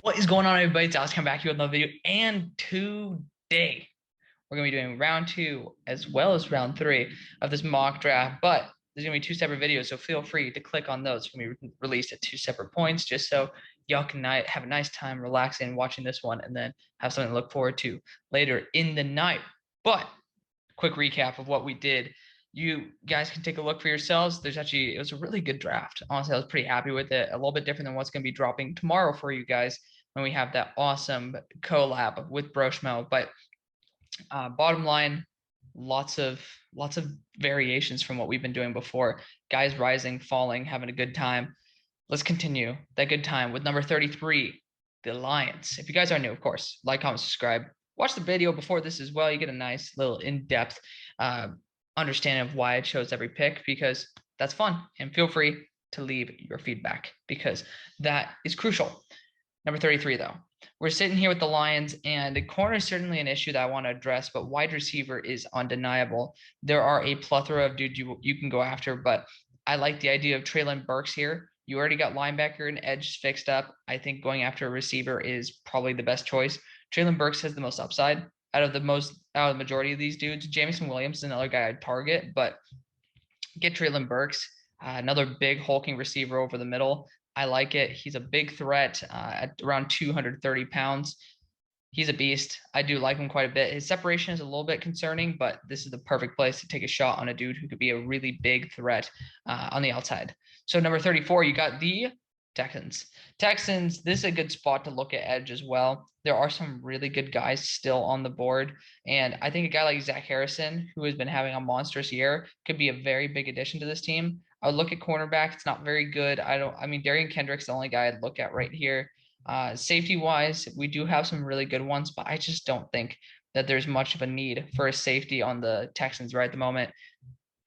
What is going on, everybody? It's Alex coming back here with another video. And today, we're going to be doing round two as well as round three of this mock draft. But there's going to be two separate videos, so feel free to click on those. It's going to be released at two separate points, just so y'all can have a nice time relaxing and watching this one, and then have something to look forward to later in the night. But quick recap of what we did. You guys can take a look for yourselves. It was a really good draft. Honestly, I was pretty happy with it. A little bit different than what's going to be dropping tomorrow for you guys when we have that awesome collab with Broshmo. But bottom line, lots of variations from what we've been doing before. Guys rising, falling, having a good time. Let's continue that good time with number 33, the Lions. If you guys are new, of course, like, comment, subscribe. Watch the video before this as well. You get a nice little in-depth understanding of why I chose every pick, because that's fun. And feel free to leave your feedback because that is crucial. Number 33, though. We're sitting here with the Lions, and the corner is certainly an issue that I want to address, but wide receiver is undeniable. There are a plethora of dudes you can go after, but I like the idea of Treylon Burks here. You already got linebacker and edge fixed up. I think going after a receiver is probably the best choice. Treylon Burks has the most upside out of the majority of these dudes. Jamison Williams is another guy I'd target, but get Treylon Burks, another big hulking receiver over the middle. I like it. He's a big threat at around 230 pounds. He's a beast. I do like him quite a bit. His separation is a little bit concerning, but this is the perfect place to take a shot on a dude who could be a really big threat on the outside. So number 34, you got the Texans. This is a good spot to look at edge as well. There are some really good guys still on the board. And I think a guy like Zach Harrison, who has been having a monstrous year, could be a very big addition to this team. I would look at cornerback. It's not very good. Darian Kendrick's the only guy I'd look at right here. Safety wise, we do have some really good ones, but I just don't think that there's much of a need for a safety on the Texans right at the moment.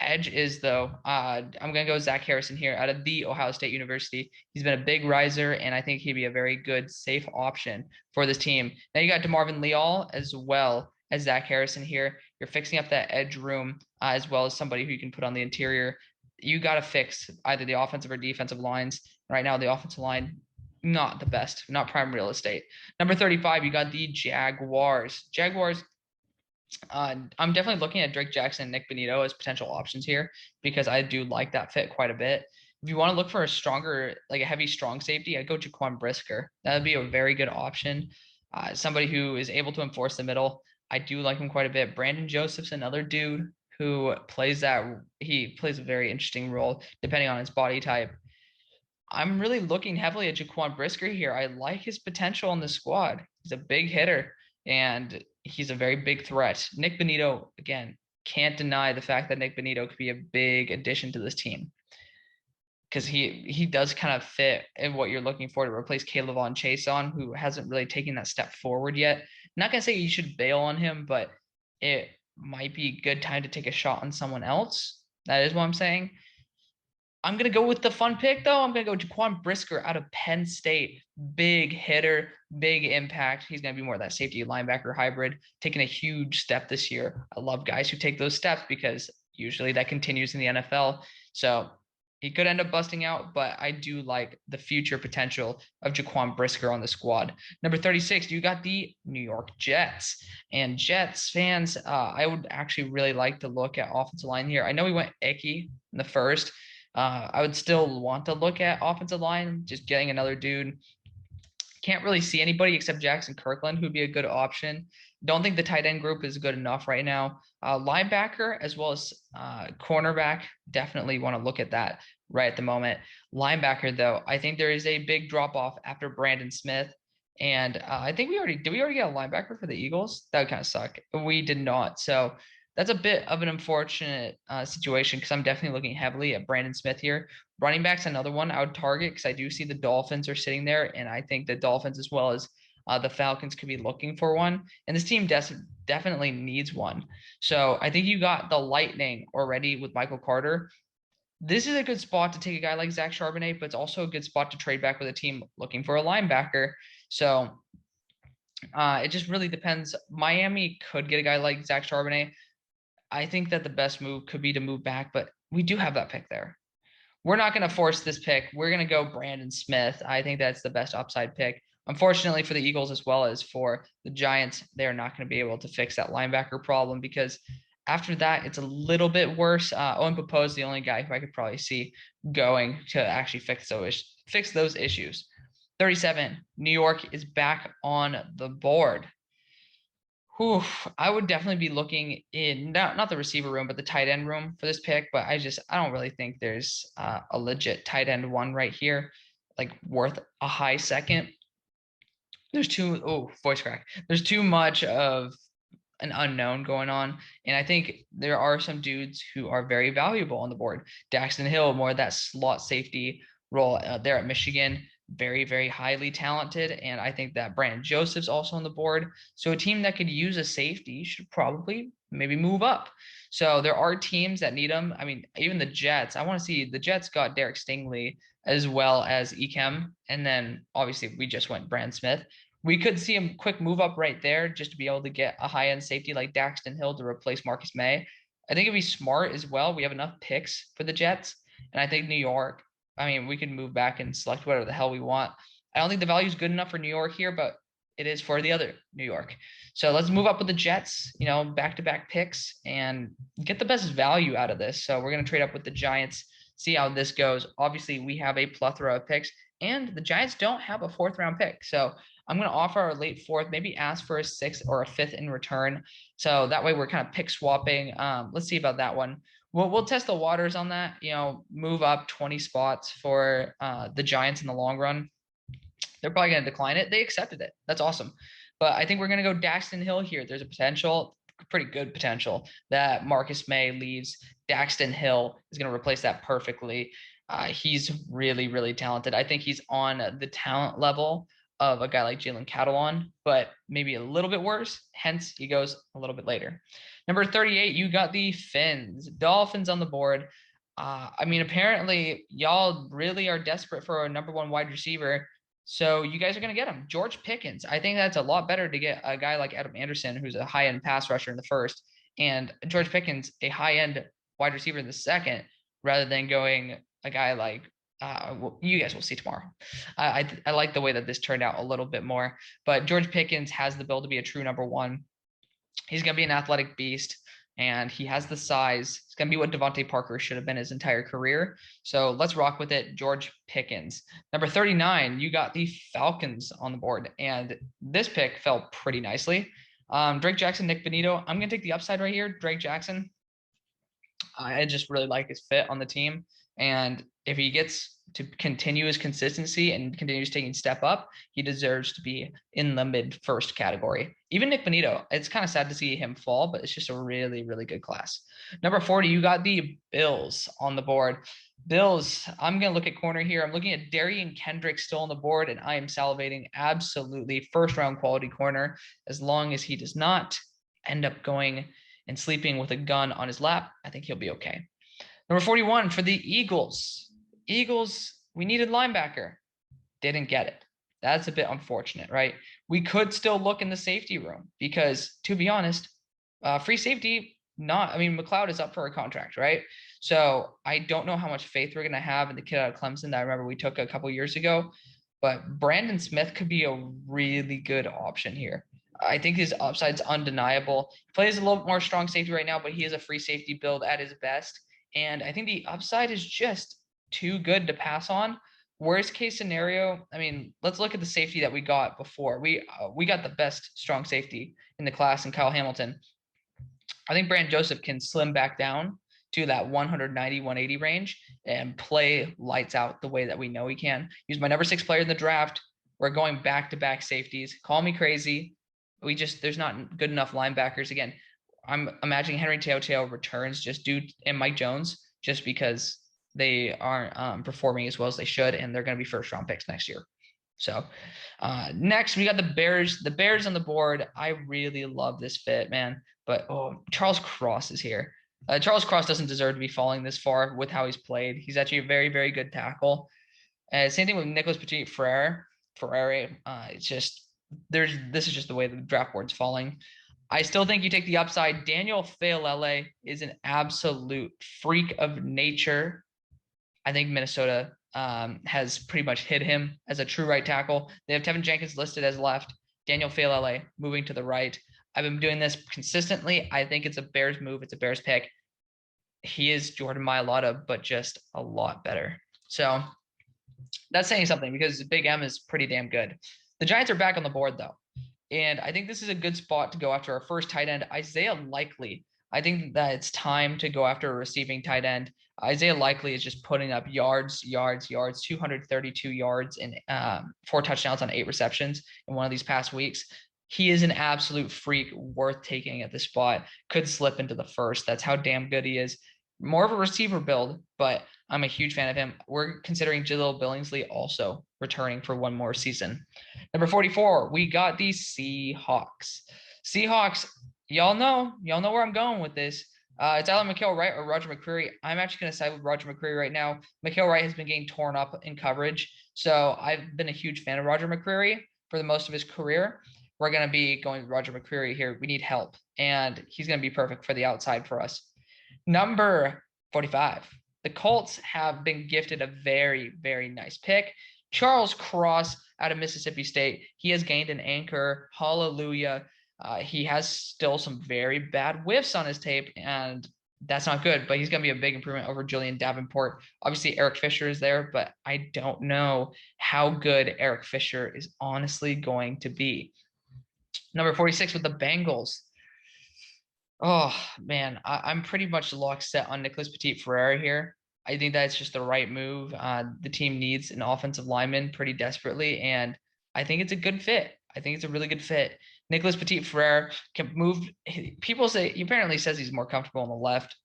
Edge is, though, I'm going to go Zach Harrison here out of the Ohio State University. He's been a big riser, and I think he'd be a very good, safe option for this team. Now you got DeMarvin Leal as well as Zach Harrison here. You're fixing up that edge room as well as somebody who you can put on the interior. You got to fix either the offensive or defensive lines. Right now, the offensive line, not the best, not prime real estate. Number 35, you got the Jaguars. I'm definitely looking at Drake Jackson and Nick Bonito as potential options here because I do like that fit quite a bit. If you want to look for a stronger, like a heavy, strong safety, I'd go Jaquan Brisker. That would be a very good option. Somebody who is able to enforce the middle. I do like him quite a bit. Brandon Joseph's another dude who he plays a very interesting role depending on his body type. I'm really looking heavily at Jaquan Brisker here. I like his potential in the squad. He's a big hitter, and he's a very big threat. Nick Bonito, again, can't deny the fact that Nick Bonito could be a big addition to this team because he does kind of fit in what you're looking for to replace Caleb on Chason, who hasn't really taken that step forward yet. I'm not going to say you should bail on him, but it might be a good time to take a shot on someone else. That is what I'm saying. I'm going to go with the fun pick, though. I'm going to go Jaquan Brisker out of Penn State. Big hitter, big impact. He's going to be more of that safety linebacker hybrid, taking a huge step this year. I love guys who take those steps because usually that continues in the NFL. So he could end up busting out, but I do like the future potential of Jaquan Brisker on the squad. Number 36, you got the New York Jets. And Jets fans, I would actually really like to look at offensive line here. I know we went Icky in the first. I would still want to look at offensive line, just getting another dude. Can't really see anybody except Jackson Kirkland who'd be a good option. Don't think the tight end group is good enough right now. Linebacker as well as cornerback, definitely want to look at that right at the moment. Linebacker, though, I think there is a big drop off after Brandon Smith. And I think we already get a linebacker for the Eagles? That would kind of suck. We did not. So that's a bit of an unfortunate situation because I'm definitely looking heavily at Brandon Smith here. Running back's another one I would target because I do see the Dolphins are sitting there, and I think the Dolphins as well as the Falcons could be looking for one. And this team definitely needs one. So I think you got the Lightning already with Michael Carter. This is a good spot to take a guy like Zach Charbonnet, but it's also a good spot to trade back with a team looking for a linebacker. So it just really depends. Miami could get a guy like Zach Charbonnet. I think that the best move could be to move back, but we do have that pick there. We're not going to force this pick. We're going to go Brandon Smith. I think that's the best upside pick. Unfortunately for the Eagles as well as for the Giants, they're not going to be able to fix that linebacker problem because after that, it's a little bit worse. Owen Popo is the only guy who I could probably see going to actually fix those issues. 37, New York is back on the board. Whew, I would definitely be looking in not the receiver room, but the tight end room for this pick. But I don't really think there's a legit tight end one right here, like worth a high second. Voice crack. There's too much of an unknown going on. And I think there are some dudes who are very valuable on the board. Daxton Hill, more of that slot safety role there at Michigan, very, very highly talented. And I think that Brandon Joseph's also on the board. So a team that could use a safety should probably maybe move up. So there are teams that need them. I mean, even the Jets, I want to see the Jets got Derek Stingley as well as Ekem. And then obviously we just went Brand Smith. We could see a quick move up right there just to be able to get a high end safety like Daxton Hill to replace Marcus May. I think it'd be smart as well. We have enough picks for the Jets. And I think New York, I mean, we can move back and select whatever the hell we want. I don't think the value is good enough for New York here, but it is for the other New York. So let's move up with the Jets, back to back picks and get the best value out of this. So we're going to trade up with the Giants, see how this goes. Obviously, we have a plethora of picks, and the Giants don't have a fourth round pick. So I'm going to offer our late fourth, maybe ask for a sixth or a fifth in return. So that way we're kind of pick swapping. Let's see about that one. We'll test the waters on that, move up 20 spots for the Giants in the long run. They're probably going to decline it. They accepted it. That's awesome. But I think we're going to go Daxton Hill here. There's a potential, pretty good potential, that Marcus May leaves. Daxton Hill is going to replace that perfectly. He's really, really talented. I think he's on the talent level of a guy like Jalen Catalon, but maybe a little bit worse. Hence, he goes a little bit later. Number 38, you got the Dolphins on the board. I mean, apparently, y'all really are desperate for a number one wide receiver. So you guys are going to get him. George Pickens. I think that's a lot better to get a guy like Adam Anderson, who's a high-end pass rusher in the first, and George Pickens, a high-end wide receiver in the second, rather than going a guy like you guys will see tomorrow. I like the way that this turned out a little bit more, but George Pickens has the build to be a true number one. He's going to be an athletic beast, and he has the size. It's going to be what Devontae Parker should have been his entire career. So let's rock with it. George Pickens. Number 39, you got the Falcons on the board, and this pick fell pretty nicely. Drake Jackson, Nick Benito. I'm going to take the upside right here. Drake Jackson. I just really like his fit on the team. And if he gets to continue his consistency and continues taking step up, he deserves to be in the mid first category. Even Nick Benito, it's kind of sad to see him fall, but it's just a really, really good class. Number 40, you got the Bills on the board. Bills, I'm going to look at corner here. I'm looking at Darian Kendrick still on the board, and I am salivating. Absolutely first round quality corner, as long as he does not end up going and sleeping with a gun on his lap. I think he'll be okay. Number 41 for the Eagles. Eagles, we needed linebacker. Didn't get it. That's a bit unfortunate, right? We could still look in the safety room because, to be honest, free safety, McLeod is up for a contract, right? So I don't know how much faith we're going to have in the kid out of Clemson that I remember we took a couple years ago, but Brandon Smith could be a really good option here. I think his upside's undeniable. He plays a little more strong safety right now, but he is a free safety build at his best. And I think the upside is just too good to pass on. Worst case scenario, I mean, let's look at the safety that we got before. We got the best strong safety in the class in Kyle Hamilton. I think Brandon Joseph can slim back down to that 190, 180 range and play lights out the way that we know he can. He's my number 6 player in the draft. We're going back-to-back safeties. Call me crazy. There's not good enough linebackers. Again, I'm imagining Henry Te'o returns and Mike Jones just because they aren't performing as well as they should, and they're going to be first round picks next year. So next we got the Bears. The Bears on the board. I really love this fit, man. But Charles Cross is here. Charles Cross doesn't deserve to be falling this far with how he's played. He's actually a very, very good tackle. Same thing with Nicholas Petit-Frere. It's just this is just the way the draft board's falling. I still think you take the upside. Daniel Faalele is an absolute freak of nature. I think Minnesota has pretty much hit him as a true right tackle. They have Tevin Jenkins listed as left, Daniel Falele moving to the right. I've been doing this consistently. I think it's a Bears move. It's a Bears pick. He is Jordan Mailata, but just a lot better. So that's saying something because Big M is pretty damn good. The Giants are back on the board, though. And I think this is a good spot to go after our first tight end, Isaiah Likely. I think that it's time to go after a receiving tight end. Isaiah Likely is just putting up yards, 232 yards and 4 touchdowns on 8 receptions in one of these past weeks. He is an absolute freak worth taking at this spot. Could slip into the first. That's how damn good he is. More of a receiver build, but I'm a huge fan of him. We're considering Jaleel Billingsley also returning for one more season. Number 44, we got the Seahawks. Seahawks, y'all know where I'm going with this. It's either McHale Wright or Roger McCreary. I'm actually going to side with Roger McCreary right now. McHale Wright has been getting torn up in coverage, so I've been a huge fan of Roger McCreary for the most of his career. We're going to be going with Roger McCreary here. We need help, and he's going to be perfect for the outside for us. Number 45. The Colts have been gifted a very, very nice pick. Charles Cross out of Mississippi State. He has gained an anchor. Hallelujah. He has still some very bad whiffs on his tape, and that's not good, but he's going to be a big improvement over Julian Davenport. Obviously, Eric Fisher is there, but I don't know how good Eric Fisher is honestly going to be. Number 46 with the Bengals. Oh, man, I'm pretty much locked set on Nicholas Petit-Frere here. I think that's just the right move. The team needs an offensive lineman pretty desperately, and I think it's a good fit. I think it's a really good fit. Nicholas Petit-Frere can move. People say he apparently says he's more comfortable on the left.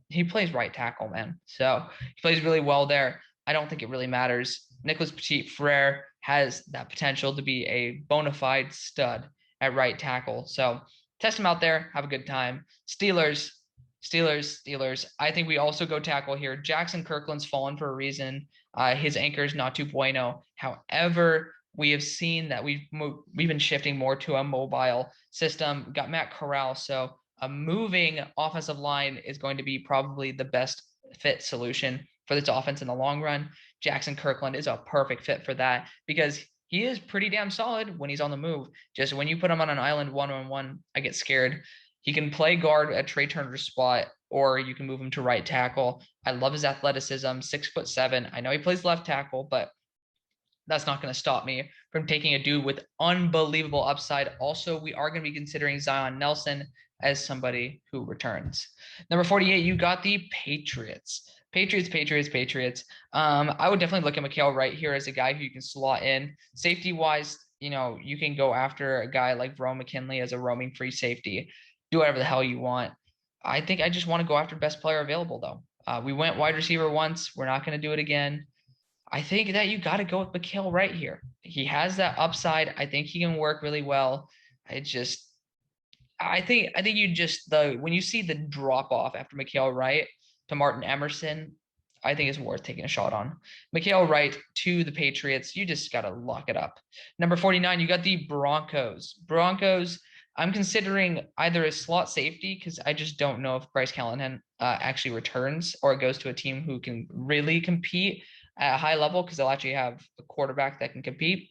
He plays right tackle, man. So he plays really well there. I don't think it really matters. Nicholas Petit-Frere has that potential to be a bona fide stud at right tackle. So test him out there. Have a good time. Steelers. I think we also go tackle here. Jackson Kirkland's fallen for a reason. His anchor is not too bueno. However, we have seen that we've been shifting more to a mobile system. We got Matt Corral, so a moving offensive line is going to be probably the best fit solution for this offense in the long run. Jackson Kirkland is a perfect fit for that because he is pretty damn solid when he's on the move. Just when you put him on an island one-on-one, I get scared. He can play guard at Trey Turner's spot, or you can move him to right tackle. I love his athleticism, 6'7". I know he plays left tackle, but that's not going to stop me from taking a dude with unbelievable upside. Also, we are going to be considering Zion Nelson as somebody who returns. Number 48, you got the Patriots. Patriots. I would definitely look at McHale Wright here as a guy who you can slot in. Safety-wise, you can go after a guy like Verone McKinley as a roaming free safety. Do whatever the hell you want. I think I just want to go after best player available, though. We went wide receiver once. We're not going to do it again. I think that you got to go with McHale Wright here. He has that upside. I think he can work really well. I think when you see the drop off after McHale Wright to Martin Emerson, I think it's worth taking a shot on. McHale Wright to the Patriots. You just got to lock it up. Number 49, you got the Broncos. I'm considering either a slot safety because I just don't know if Bryce Callahan actually returns or goes to a team who can really compete at a high level because they'll actually have a quarterback that can compete.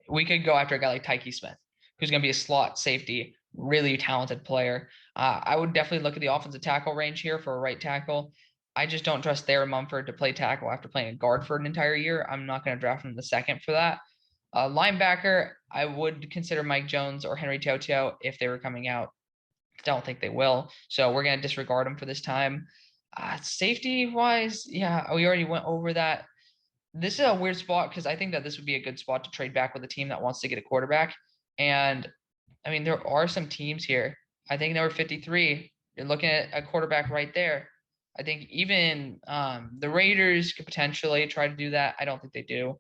We could go after a guy like Tyke Smith, who's going to be a slot safety, really talented player. I would definitely look at the offensive tackle range here for a right tackle. I just don't trust Thayer Mumford to play tackle after playing a guard for an entire year. I'm not going to draft him in the second for that. Linebacker, I would consider Mike Jones or Henry To'oTo'o if they were coming out. Don't think they will. So we're going to disregard them for this time. Safety-wise, yeah, we already went over that. This is a weird spot because I think that this would be a good spot to trade back with a team that wants to get a quarterback. And, I mean, there are some teams here. I think number 53, you're looking at a quarterback right there. I think even the Raiders could potentially try to do that. I don't think they do.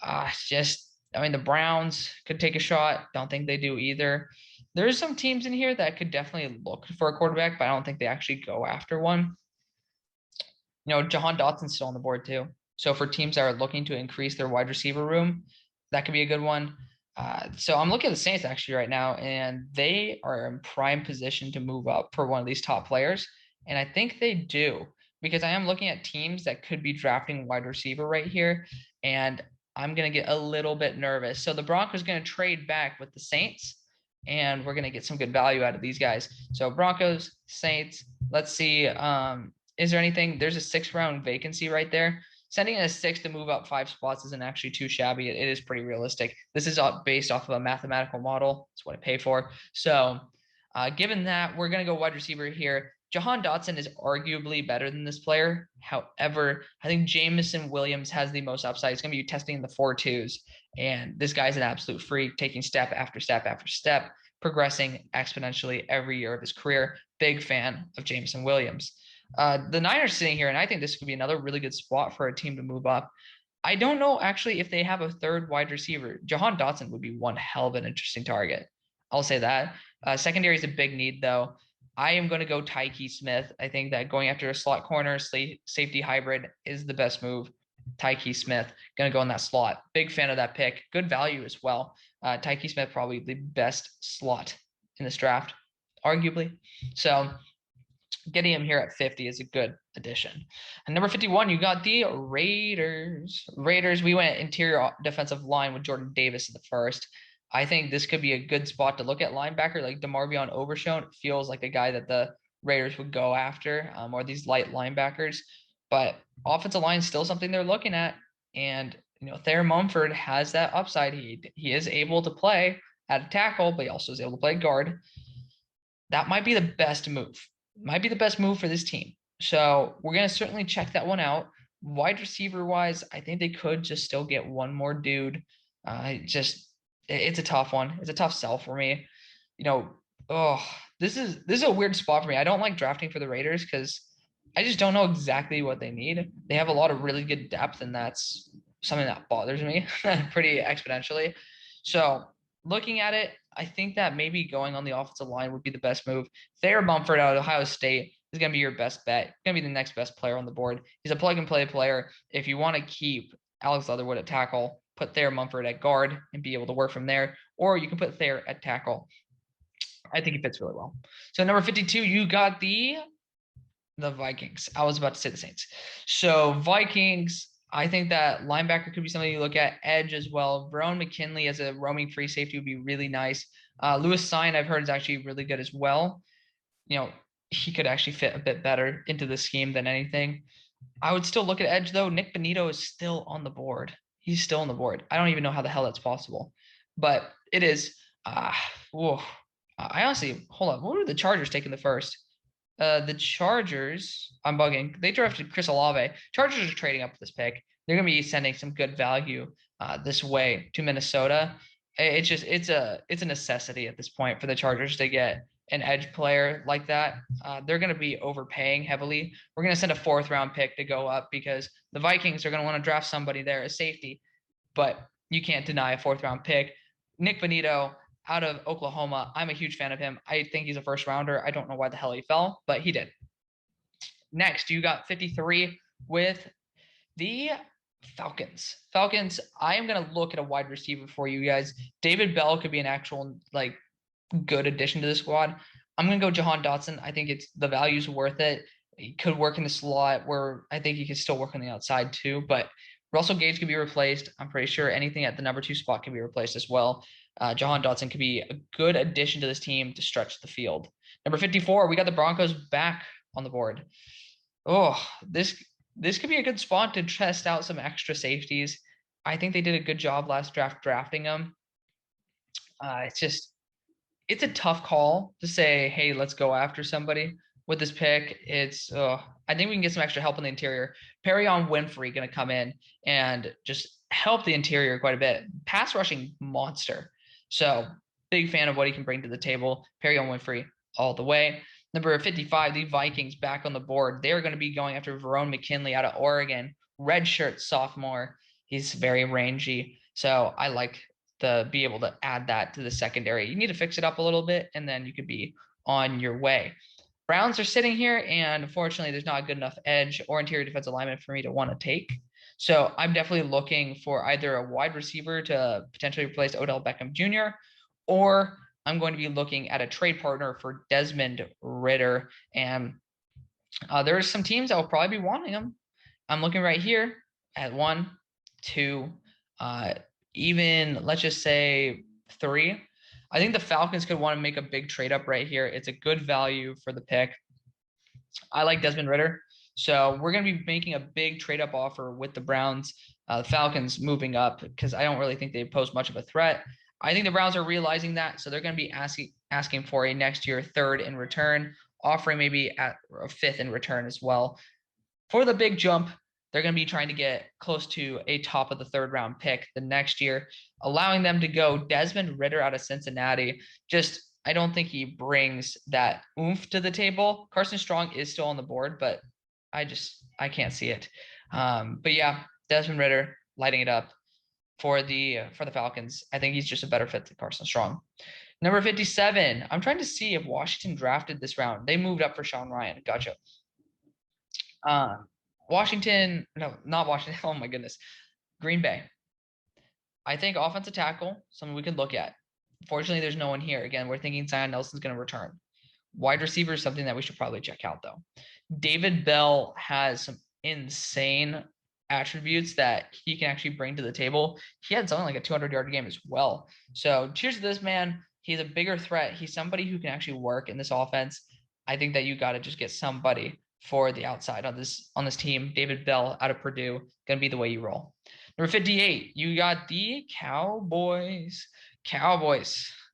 The Browns could take a shot. Don't think they do either. There's some teams in here that could definitely look for a quarterback, but I don't think they actually go after one. Jahan Dotson's still on the board too. So for teams that are looking to increase their wide receiver room, that could be a good one. So I'm looking at the Saints actually right now, and they are in prime position to move up for one of these top players. And I think they do. because I am looking at teams that could be drafting wide receiver right here, and I'm going to get a little bit nervous. So the Broncos going to trade back with the Saints, and we're going to get some good value out of these guys. So Broncos, Saints, let's see. Is there anything? There's a 6th-round vacancy right there. Sending in a 6 to move up 5 spots isn't actually too shabby. It is pretty realistic. This is based off of a mathematical model. That's what I pay for. So given that, we're going to go wide receiver here. Jahan Dotson is arguably better than this player. However, I think Jameson Williams has the most upside. He's going to be testing in the 4.2s. And this guy's an absolute freak, taking step after step after step, progressing exponentially every year of his career. Big fan of Jameson Williams. The Niners sitting here, and I think this could be another really good spot for a team to move up. I don't know actually if they have a 3rd wide receiver. Jahan Dotson would be one hell of an interesting target. I'll say that. Secondary is a big need, though. I am going to go Tyke Smith. I think that going after a slot corner, safety hybrid is the best move. Tyke Smith, going to go in that slot. Big fan of that pick. Good value as well. Tyke Smith, probably the best slot in this draft, arguably. So getting him here at 50 is a good addition. And number 51, you got the Raiders. We went interior defensive line with Jordan Davis in the 1st. I think this could be a good spot to look at linebacker. Like DeMarvion Overshown feels like a guy that the Raiders would go after, or these light linebackers. But offensive line is still something they're looking at. And, Thayer Mumford has that upside. He is able to play at a tackle, but he also is able to play guard. That might be the best move. Might be the best move for this team. So we're going to certainly check that one out. Wide receiver wise, I think they could just still get one more dude. It's a tough one. It's a tough sell for me. This is a weird spot for me. I don't like drafting for the Raiders because I just don't know exactly what they need. They have a lot of really good depth, and that's something that bothers me pretty exponentially. So looking at it, I think that maybe going on the offensive line would be the best move. Thayer Mumford out of Ohio State is going to be your best bet. Going to be the next best player on the board. He's a plug-and-play player. If you want to keep Alex Leatherwood at tackle, put Thayer Mumford at guard and be able to work from there. Or you can put Thayer at tackle. I think he fits really well. So number 52, you got the Vikings. I was about to say the Saints. So Vikings, I think that linebacker could be something you look at. Edge as well. Verone McKinley as a roaming free safety would be really nice. Lewis Cine, I've heard, is actually really good as well. He could actually fit a bit better into the scheme than anything. I would still look at edge, though. Nick Benito is still on the board. He's still on the board. I don't even know how the hell that's possible. But it is. I honestly, hold on. What were the Chargers taking the 1st? The Chargers, I'm bugging. They drafted Chris Olave. Chargers are trading up this pick. They're going to be sending some good value this way to Minnesota. It's a necessity at this point for the Chargers to get an edge player like that. They're going to be overpaying heavily. We're going to send a 4th-round pick to go up because the Vikings are going to want to draft somebody there as safety, but you can't deny a 4th-round pick. Nick Benito out of Oklahoma. I'm a huge fan of him. I think he's a 1st-rounder. I don't know why the hell he fell, but he did. Next, you got 53 with the Falcons. I am going to look at a wide receiver for you guys. David Bell could be an actual good addition to the squad. I'm going to go Jahan Dotson. I think the value's worth it. He could work in the slot where I think he could still work on the outside too, but Russell Gage could be replaced. I'm pretty sure anything at the number 2 spot can be replaced as well. Jahan Dotson could be a good addition to this team to stretch the field. Number 54, we got the Broncos back on the board. This could be a good spot to test out some extra safeties. I think they did a good job last draft drafting them. It's a tough call to say, hey, let's go after somebody with this pick. I think we can get some extra help in the interior. Perrion Winfrey going to come in and just help the interior quite a bit. Pass rushing monster. So big fan of what he can bring to the table. Perrion Winfrey all the way. Number 55, the Vikings back on the board. They're going to be going after Verone McKinley out of Oregon. Redshirt sophomore. He's very rangy. So I like to be able to add that to the secondary. You need to fix it up a little bit, and then you could be on your way. Browns are sitting here, and unfortunately, there's not a good enough edge or interior defensive lineman for me to want to take. So I'm definitely looking for either a wide receiver to potentially replace Odell Beckham Jr., or I'm going to be looking at a trade partner for Desmond Ridder. And There are some teams that will probably be wanting him. I'm looking right here at 1, 2, even let's just say 3. I think the Falcons could want to make a big trade up right here. It's a good value for the pick. I like Desmond Ridder. So we're going to be making a big trade up offer with the Browns. The Falcons moving up because I don't really think they pose much of a threat. I think the Browns are realizing that. So they're going to be asking for a next year third in return, offering maybe at a fifth in return as well. For the big jump, they're going to be trying to get close to a top of the third round pick the next year, allowing them to go Desmond Ridder out of Cincinnati. Just, I don't think he brings that oomph to the table. Carson Strong is still on the board, but I can't see it. But yeah, Desmond Ridder lighting it up for the Falcons. I think he's just a better fit than Carson Strong. Number 57. I'm trying to see if Washington drafted this round. They moved up for Sean Ryan. Gotcha. Washington, no, not Washington. Oh my goodness. Green Bay. I think offensive tackle, something we could look at. Fortunately, there's no one here. Again, we're thinking Zion Nelson's going to return. Wide receiver is something that we should probably check out, though. David Bell has some insane attributes that he can actually bring to the table. He had something like a 200-yard game as well. So cheers to this man. He's a bigger threat. He's somebody who can actually work in this offense. I think that you got to just get somebody for the outside on this team. David Bell out of Purdue, gonna be the way you roll. Number 58, you got the Cowboys.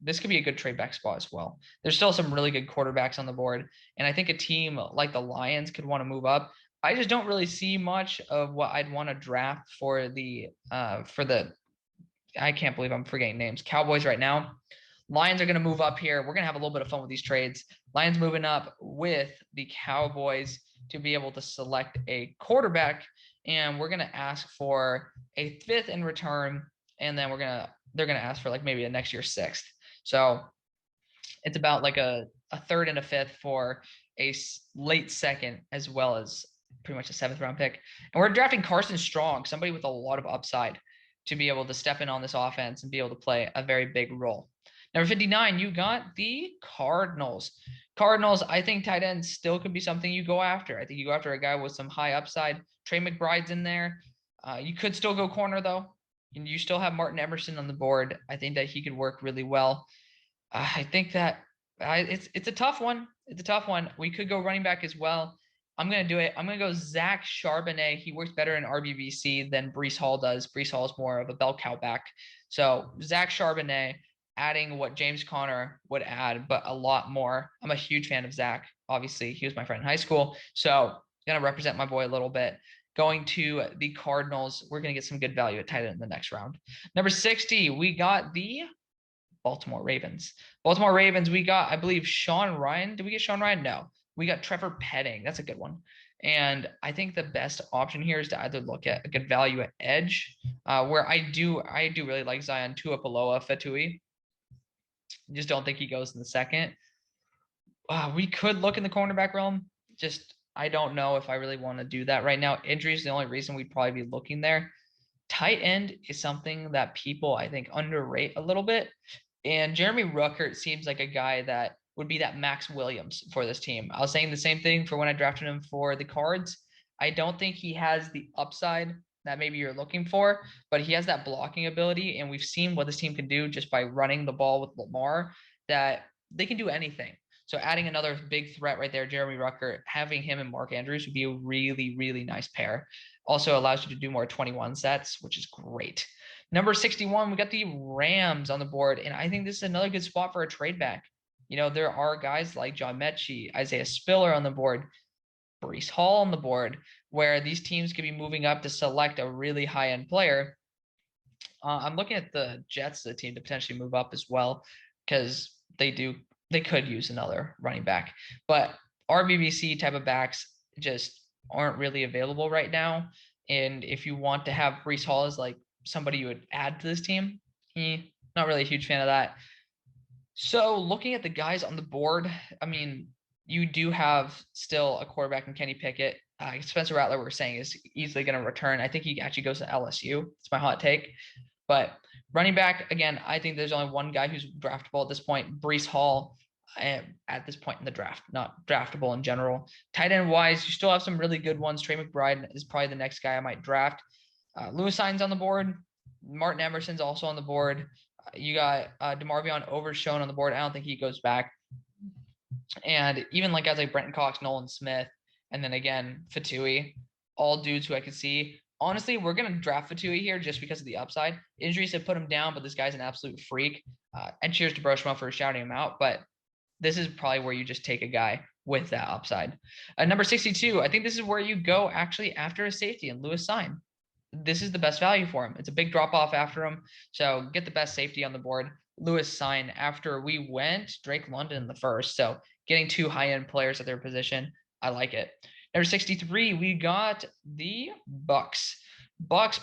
This could be a good trade back spot as well. There's still some really good quarterbacks on the board, and I think a team like the Lions could want to move up. I just don't really see much of what I'd want to draft for the I can't believe I'm forgetting names. Cowboys right now. Lions are going to move up here. We're going to have a little bit of fun with these trades. Lions moving up with the Cowboys to be able to select a quarterback, and we're going to ask for a fifth in return, and then they're going to ask for like maybe a next year sixth. So it's about like a third and a fifth for a late second, as well as pretty much a seventh round pick. And we're drafting Carson Strong, somebody with a lot of upside to be able to step in on this offense and be able to play a very big role. Number 59, you got the Cardinals. Cardinals, I think tight ends still could be something you go after. I think you go after a guy with some high upside. Trey McBride's in there. You could still go corner, though. And you still have Martin Emerson on the board. I think that he could work really well. I think that it's a tough one. It's a tough one. We could go running back as well. I'm going to do it. I'm going to go Zach Charbonnet. He works better in RBBC than Breece Hall does. Breece Hall is more of a bell cow back. So Zach Charbonnet, adding what James Conner would add, but a lot more. I'm a huge fan of Zach. Obviously, he was my friend in high school. So going to represent my boy a little bit. Going to the Cardinals, we're going to get some good value at tight end in the next round. Number 60, we got the Baltimore Ravens. Baltimore Ravens, we got, I believe, Sean Ryan. Did we get Sean Ryan? No. We got Trevor Petting. That's a good one. And I think the best option here is to either look at a good value at edge, where I do really like Zion Tuapoloa Fatui. Just don't think he goes in the second. We could look in the cornerback realm. Just I don't know if I really want to do that right now. Injury is the only reason we'd probably be looking there. Tight end is something that people, I think, underrate a little bit. And Jeremy Ruckert seems like a guy that would be that Max Williams for this team. I was saying the same thing for when I drafted him for the Cards. I don't think he has the upside that maybe you're looking for, but he has that blocking ability. And we've seen what this team can do just by running the ball with Lamar, that they can do anything. So adding another big threat right there, Jeremy Ruckert, having him and Mark Andrews would be a really, really nice pair. Also allows you to do more 21 sets, which is great. Number 61, we got the Rams on the board, and I think this is another good spot for a trade back. You know, there are guys like John Mechie, Isaiah Spiller on the board, Breece Hall on the board, where these teams could be moving up to select a really high-end player. I'm looking at the Jets, the team, to potentially move up as well, because they could use another running back. But RBBC type of backs just aren't really available right now. And if you want to have Breece Hall as like somebody you would add to this team, not really a huge fan of that. So looking at the guys on the board, I mean, you do have still a quarterback in Kenny Pickett. Spencer Rattler, we're saying, is easily going to return. I think he actually goes to LSU. It's my hot take. But running back, again, I think there's only one guy who's draftable at this point, Breece Hall. at this point in the draft, not draftable in general. Tight end wise, you still have some really good ones. Trey McBride is probably the next guy I might draft. Lewis Sign's on the board. Martin Emerson's also on the board. You got DeMarvion Overshown on the board. I don't think he goes back. And even like guys like Brenton Cox, Nolan Smith, and then again, Fatui, all dudes who I could see. Honestly, we're going to draft Fatui here just because of the upside. Injuries have put him down, but this guy's an absolute freak. And cheers to Broshma for shouting him out. But this is probably where you just take a guy with that upside. Number 62, I think this is where you go actually after a safety and Lewis Sign. This is the best value for him. It's a big drop off after him. So get the best safety on the board. Lewis Sign after we went Drake London in the first. So getting two high-end players at their position, I like it. Number 63, we got the Bucks. Bucks.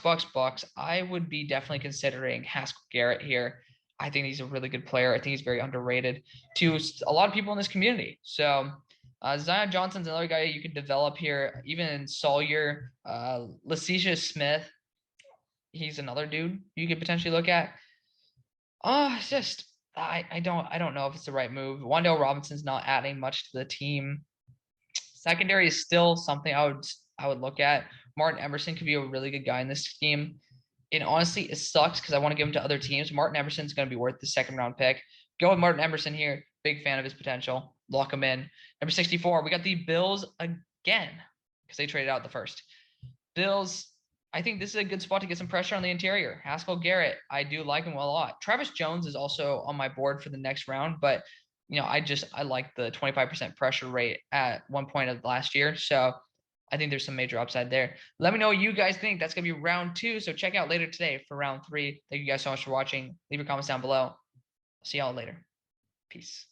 I would be definitely considering Haskell Garrett here. I think he's a really good player. I think he's very underrated to a lot of people in this community. So Zion Johnson's another guy you could develop here. Even Sawyer, Lacecia Smith, he's another dude you could potentially look at. It's just I don't know if it's the right move. Wan'Dale Robinson's not adding much to the team. Secondary is still something I would look at. Martin Emerson could be a really good guy in this scheme. And honestly, it sucks because I want to give him to other teams. Martin Emerson's going to be worth the second round pick. Go with Martin Emerson here. Big fan of his potential. Lock him in. Number 64, we got the Bills again because they traded out the first. Bills, I think this is a good spot to get some pressure on the interior. Haskell Garrett, I do like him a lot. Travis Jones is also on my board for the next round, but I like the 25% pressure rate at one point of last year. So I think there's some major upside there. Let me know what you guys think. That's going to be round 2. So check out later today for round 3. Thank you guys so much for watching. Leave your comments down below. See y'all later. Peace.